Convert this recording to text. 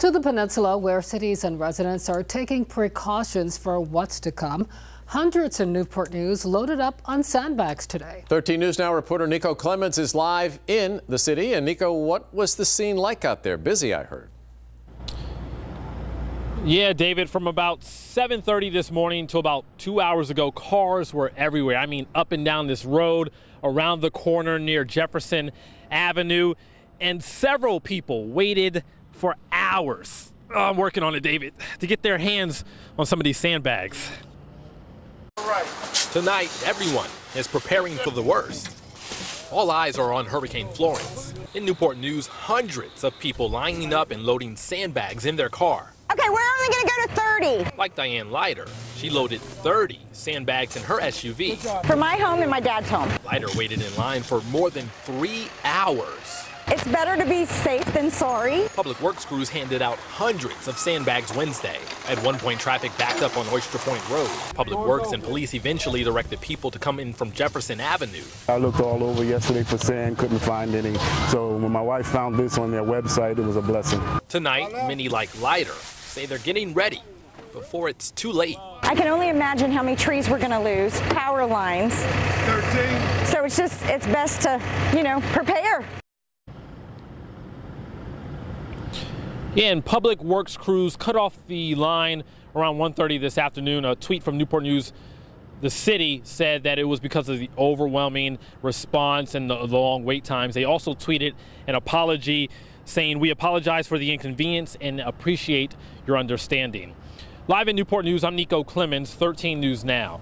To the peninsula, where cities and residents are taking precautions for what's to come. Hundreds in Newport News loaded up on sandbags today. 13 News Now reporter Nico Clemens is live in the city. And Nico, what was the scene like out there? Busy, I heard. Yeah, David, from about 7:30 this morning to about 2 hours ago, cars were everywhere. I mean, up and down this road, around the corner near Jefferson Avenue, and several people waited for hours. I'm working on it, David, to get their hands on some of these sandbags. Tonight, everyone is preparing for the worst. All eyes are on Hurricane Florence. In Newport News, hundreds of people lining up and loading sandbags in their car. Okay, we're only going to go to 30. Like Diane Leiter, she loaded 30 sandbags in her SUV. For my home and my dad's home. Leiter waited in line for more than 3 hours. It's better to be safe than sorry. Public Works crews handed out hundreds of sandbags Wednesday. At one point, traffic backed up on Oyster Point Road. Public Works and police eventually directed people to come in from Jefferson Avenue. I looked all over yesterday for sand, couldn't find any. So when my wife found this on their website, it was a blessing. Tonight, many like Leiter say they're getting ready before it's too late. I can only imagine how many trees we're going to lose, power lines. 13. So it's best to, prepare. Yeah, and Public Works crews cut off the line around 1:30 this afternoon. A tweet from Newport News, the city, said that it was because of the overwhelming response and the long wait times. They also tweeted an apology saying, "We apologize for the inconvenience and appreciate your understanding." Live in Newport News, I'm Nico Clemens, 13 News Now.